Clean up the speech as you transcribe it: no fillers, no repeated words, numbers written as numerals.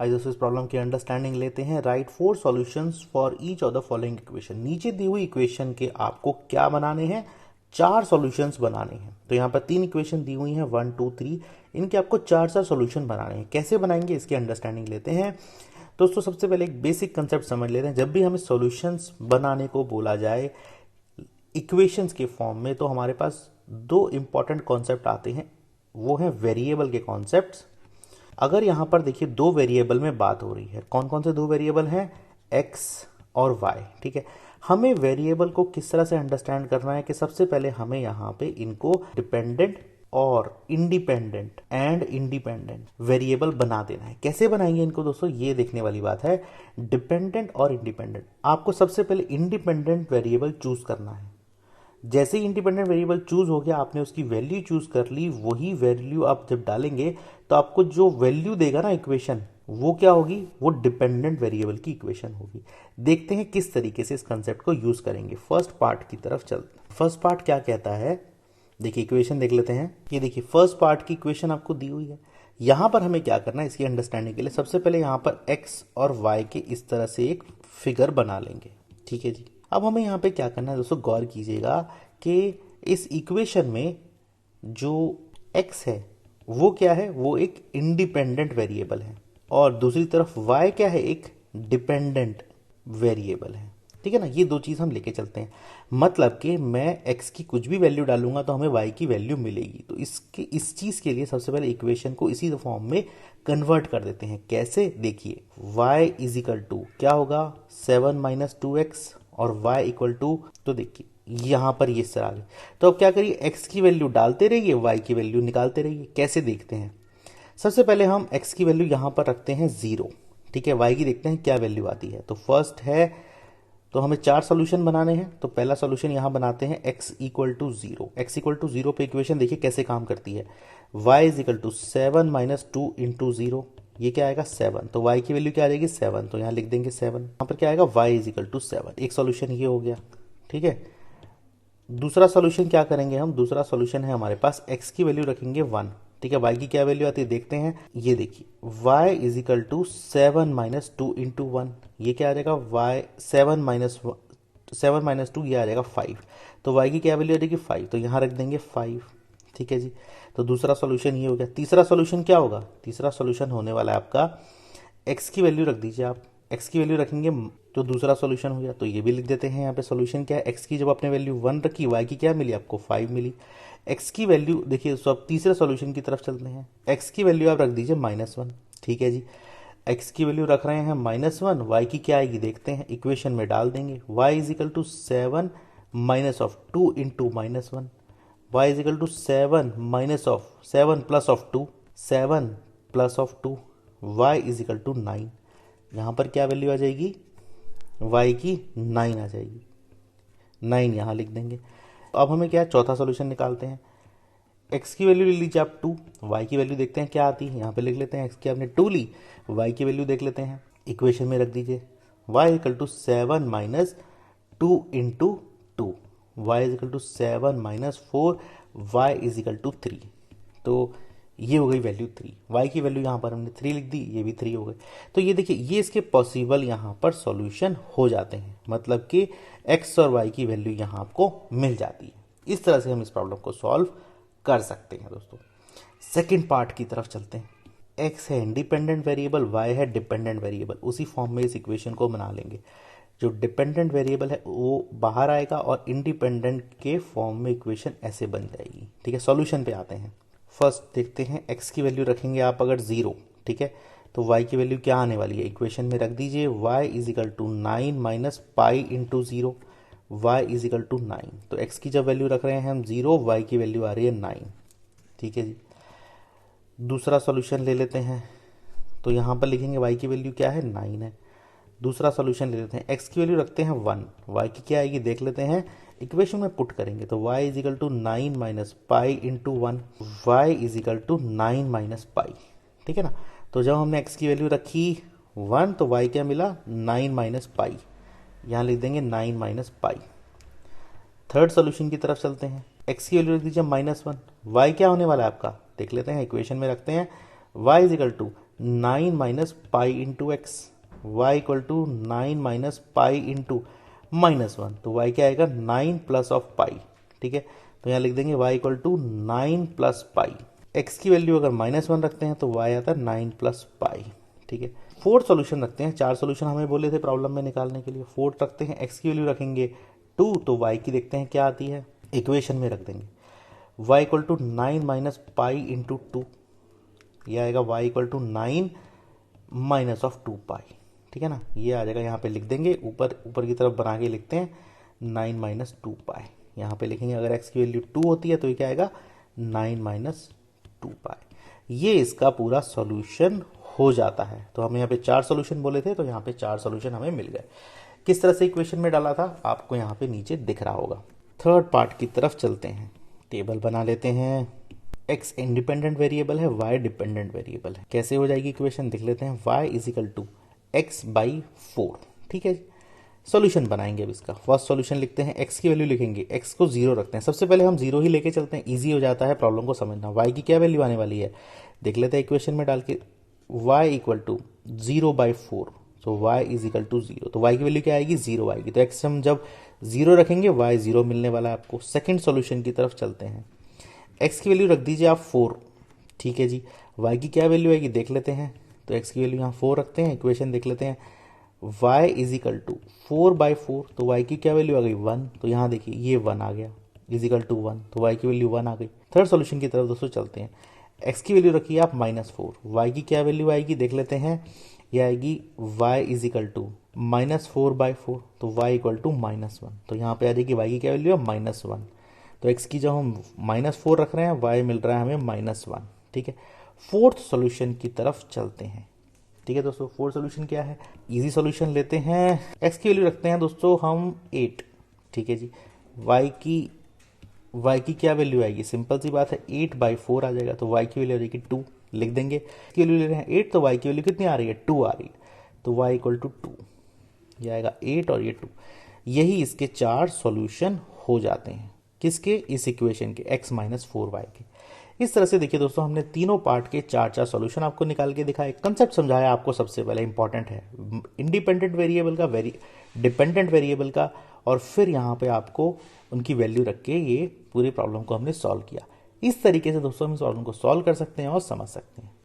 आज दोस्तों इस प्रॉब्लम की अंडरस्टैंडिंग लेते हैं। Right 4 solutions for each of the following equation. नीचे दी हुई इक्वेशन के आपको क्या बनाने हैं, 4 सॉल्यूशंस बनाने हैं। तो यहाँ पर 3 इक्वेशन दी हुई हैं 1 2 3, इनके आपको 4 सॉल्यूशन बनाने हैं। कैसे बनाएंगे इसकी अंडरस्टैंडिंग लेते हैं। दोस्तों सबसे पहले एक बेसिक कंसेप्ट समझ लेते हैं। जब भी हमें सॉल्यूशंस बनाने को बोला जाए इक्वेशंस के फॉर्म में, तो हमारे पास 2 इंपॉर्टेंट कॉन्सेप्ट आते हैं, वो है वेरिएबल के कॉन्सेप्ट्स। अगर यहां पर देखिए 2 वेरिएबल में बात हो रही है, कौन कौन से 2 वेरिएबल हैं, x और y। ठीक है, हमें वेरिएबल को किस तरह से अंडरस्टैंड करना है कि सबसे पहले हमें यहां पे इनको डिपेंडेंट और इंडिपेंडेंट एंड इंडिपेंडेंट वेरिएबल बना देना है। कैसे बनाएंगे इनको दोस्तों, ये देखने वाली बात है। डिपेंडेंट और इंडिपेंडेंट, आपको सबसे पहले इंडिपेंडेंट वेरिएबल चूज करना है। जैसे ही इंडिपेंडेंट वेरिएबल चूज हो गया, आपने उसकी वैल्यू चूज कर ली, वही वैल्यू आप जब डालेंगे तो आपको जो वैल्यू देगा ना इक्वेशन, वो क्या होगी, वो डिपेंडेंट वेरिएबल की इक्वेशन होगी। देखते हैं किस तरीके से इस कंसेप्ट को यूज करेंगे। फर्स्ट पार्ट की तरफ चलते हैं। फर्स्ट पार्ट क्या कहता है, देखिए इक्वेशन देख लेते हैं। ये देखिए फर्स्ट पार्ट की इक्वेशन आपको दी हुई है। यहां पर हमें क्या करना है इसकी अंडरस्टैंडिंग के लिए, सबसे पहले यहां पर x और y के इस तरह से एक फिगर बना लेंगे। ठीक है जी। अब हमें यहाँ पे क्या करना है दोस्तों, गौर कीजिएगा कि इस इक्वेशन में जो x है वो क्या है, वो एक इंडिपेंडेंट वेरिएबल है, और दूसरी तरफ y क्या है, एक डिपेंडेंट वेरिएबल है। ठीक है ना, ये 2 चीज हम लेके चलते हैं। मतलब कि मैं x की कुछ भी वैल्यू डालूंगा तो हमें y की वैल्यू मिलेगी। तो इस चीज के लिए सबसे पहले इक्वेशन को इसी फॉर्म में कन्वर्ट कर देते हैं। कैसे, देखिए y इज इक्वल टू क्या होगा, 7 माइनस 2x, और y इक्वल टू, तो देखिए यहां पर ये सर आ गए। तो अब क्या करिए, x की वैल्यू डालते रहिए, y की वैल्यू निकालते रहिए। कैसे देखते हैं, सबसे पहले हम x की वैल्यू यहां पर रखते हैं 0। ठीक है, y की देखते हैं क्या वैल्यू आती है। तो फर्स्ट है, तो हमें 4 सॉल्यूशन बनाने हैं। तो पहला सॉल्यूशन यहां बनाते हैं x equal to 0। x equal to 0 पे इक्वेशन देखिए कैसे काम करती है। y is equal to 7 minus 2 into 0, ये क्या आएगा 7। तो y की वैल्यू क्या आ जाएगी 7, तो यहां लिख देंगे 7। यहां पर क्या आएगा, y इज इक्वल टू 7। एक सॉल्यूशन ये हो गया। ठीक है, दूसरा सॉल्यूशन क्या करेंगे हम, दूसरा सॉल्यूशन है हमारे पास, x की वैल्यू रखेंगे 1। ठीक है, y की क्या वैल्यू आती है देखते हैं। ये देखिए y is equal to 7 minus 2 into 1, ये क्या आ जाएगा, y 7 माइनस 2, ये आ जाएगा 5। तो y की क्या वैल्यू आ जाएगी 5, तो यहाँ रख देंगे 5। ठीक है जी, तो दूसरा सॉल्यूशन ये हो गया। तीसरा सॉल्यूशन क्या होगा, तीसरा सॉल्यूशन होने वाला है आपका, x की वैल्यू रख दीजिए आप, x की वैल्यू रखेंगे तो दूसरा सॉल्यूशन हो गया। तो ये भी लिख देते हैं यहाँ पे, सॉल्यूशन क्या है, x की जब आपने वैल्यू 1 रखी, y की क्या मिली आपको 5 मिली। x की वैल्यू देखिए, तो अब तीसरे सॉल्यूशन की तरफ चलते हैं। x की वैल्यू आप रख दीजिए -1। ठीक है जी, x की वैल्यू रख रहे हैं -1, y की क्या आएगी देखते हैं, इक्वेशन में डाल देंगे। y is equal to 7 minus of 2 into -1, y is equal to 7 minus of 7 plus of 2, 7 plus of 2, y is equal to 9। यहाँ पर क्या वैल्यू आ जाएगी, y की 9 आ जाएगी, 9 यहाँ लिख देंगे। तो अब हमें क्या है, चौथा सॉल्यूशन निकालते हैं। x की वैल्यू ले लीजिए आप 2, y की वैल्यू देखते हैं क्या आती है, यहाँ पे लिख लेते हैं x की आपने 2 ली, y की वैल्यू देख लेते हैं, इक्वेशन में रख दीजिए। y equal to 7 minus 2 into 2, y is equal to 7 minus 4, y is equal to 3। तो ये हो गई वैल्यू 3, y की वैल्यू यहाँ पर हमने 3 लिख दी, ये भी 3 हो गए। तो ये देखिए, ये इसके पॉसिबल यहाँ पर सॉल्यूशन हो जाते हैं, मतलब कि x और y की वैल्यू यहाँ आपको मिल जाती है। इस तरह से हम इस प्रॉब्लम को सॉल्व कर सकते हैं दोस्तों। सेकेंड पार्ट की तरफ चलते हैं। x है इंडिपेंडेंट वेरिएबल, y है डिपेंडेंट वेरिएबल, उसी फॉर्म में इस इक्वेशन को बना लेंगे। जो डिपेंडेंट वेरिएबल है वो बाहर आएगा और इंडिपेंडेंट के फॉर्म में इक्वेशन ऐसे बन जाएगी। ठीक है, सॉल्यूशन पे आते हैं। फर्स्ट देखते हैं, x की वैल्यू रखेंगे आप अगर 0, ठीक है, तो y की वैल्यू क्या आने वाली है, इक्वेशन में रख दीजिए। y is equal to 9 minus pi into 0, y is equal to 9। तो x की जब वैल्यू रख रहे हैं हम 0, y की वैल्यू आ रही है 9। ठीक है जी, दूसरा सॉल्यूशन ले लेते हैं। तो यहाँ पर लिखेंगे y की वैल्यू क्या है, 9 है। दूसरा सॉल्यूशन ले लेते हैं, x की वैल्यू रखते हैं 1, y की क्या आएगी देख लेते हैं, इक्वेशन में पुट करेंगे। तो y is equal to 9 minus pi into 1, y is equal to 9 minus pi. ठीक है ना, तो जब हमने x की वैल्यू रखी 1, तो y क्या मिला 9 माइनस पाई, यहाँ लिख देंगे 9 माइनस पाई। थर्ड सॉल्यूशन की तरफ चलते हैं, x की वैल्यू रख दीजिए -1, y क्या होने वाला है आपका देख लेते हैं, इक्वेशन में रखते हैं। y is equal to 9 minus pi into x, y equal to 9 minus pi into -1, तो y क्या आएगा 9 प्लस ऑफ पाई। ठीक है, तो यहाँ लिख देंगे y equal to 9 plus pi. x की वैल्यू अगर -1 रखते हैं तो y आता है 9 प्लस पाई। ठीक है, फोर्थ सॉल्यूशन रखते हैं, 4 सॉल्यूशन हमें बोले थे प्रॉब्लम में निकालने के लिए। फोर्थ रखते हैं, x की वैल्यू रखेंगे 2, तो y की देखते हैं क्या आती है, इक्वेशन में रख देंगे y equal to 9 minus pi into 2, यह आएगा y equal to 9 minus of 2 pi. ठीक है ना, ये आ जाएगा, यहाँ पे लिख देंगे, ऊपर की तरफ बना के लिखते हैं 9 माइनस 2 पाई। यहाँ पे लिखेंगे अगर x की वैल्यू 2 होती है तो ये क्या आएगा 9 माइनस 2 पाई। ये इसका पूरा सॉल्यूशन हो जाता है। तो हम यहाँ पे 4 सॉल्यूशन बोले थे, तो यहाँ पे 4 सॉल्यूशन हमें मिल गए। किस तरह से इक्वेशन में डाला था आपको यहाँ पे नीचे दिख रहा होगा। थर्ड पार्ट की तरफ चलते हैं, टेबल बना लेते हैं। x इंडिपेंडेंट वेरिएबल है, y डिपेंडेंट वेरिएबल है। कैसे हो जाएगी इक्वेशन देख लेते हैं। y is equal to x by 4। ठीक है, सॉल्यूशन बनाएंगे अब इसका। फर्स्ट सॉल्यूशन लिखते हैं, x की वैल्यू लिखेंगे, x को 0 रखते हैं। सबसे पहले हम 0 ही लेके चलते हैं, इजी हो जाता है प्रॉब्लम को समझना। y की क्या वैल्यू आने वाली है देख लेते हैं इक्वेशन में डाल के। y equal to 0 by 4, so y is equal to 0, तो y की वैल्यू क्या आएगी 0 आएगी। तो x हम जब 0 रखेंगे y 0 मिलने वाला है आपको। सेकेंड सॉल्यूशन की तरफ चलते हैं, x की वैल्यू रख दीजिए आप 4। ठीक है जी, y की क्या वैल्यू आएगी देख लेते हैं। तो x की वैल्यू यहाँ 4 रखते हैं, इक्वेशन देख लेते हैं। y is equal to 4 by 4, तो y की क्या वैल्यू आ गई 1, तो यहाँ देखिए ये 1 आ गया, इज इक्वल टू 1, तो y की वैल्यू 1 आ गई। थर्ड सॉल्यूशन की तरफ दोस्तों चलते हैं, x की वैल्यू रखिए आप -4, y की क्या वैल्यू आएगी देख लेते हैं। ये आएगी y is equal to -4 by 4, तो y इक्वल टू -1, तो यहाँ पे आ जाएगी y की क्या वैल्यू है -1। तो x की जब हम -4 रख रहे हैं, y मिल रहा है हमें -1। ठीक है, फोर्थ सॉल्यूशन की तरफ चलते हैं। ठीक है दोस्तों, फोर्थ सॉल्यूशन क्या है, इजी सॉल्यूशन लेते हैं। x की वैल्यू रखते हैं दोस्तों हम 8। ठीक है जी, y की क्या वैल्यू आएगी, सिंपल सी बात है 8 बाई 4 आ जाएगा, तो y की वैल्यू आ जाएगी 2, लिख देंगे। x की वैल्यू ले रहे हैं 8, तो y की वैल्यू कितनी आ रही है 2 आ रही है, तो y इक्वल टू 2, यह आएगा 8 और ये 2। यही इसके 4 सॉल्यूशन हो जाते हैं, किसके, इस इक्वेशन के, x माइनस 4y के। इस तरह से देखिए दोस्तों, हमने तीनों पार्ट के 4 सॉल्यूशन आपको निकाल के दिखाए, कंसेप्ट समझाया आपको। सबसे पहले इंपॉर्टेंट है इंडिपेंडेंट वेरिएबल का, डिपेंडेंट वेरिएबल का, और फिर यहाँ पे आपको उनकी वैल्यू रख के ये पूरी प्रॉब्लम को हमने सॉल्व किया। इस तरीके से दोस्तों हम इस प्रॉब्लम को सॉल्व कर सकते हैं और समझ सकते हैं।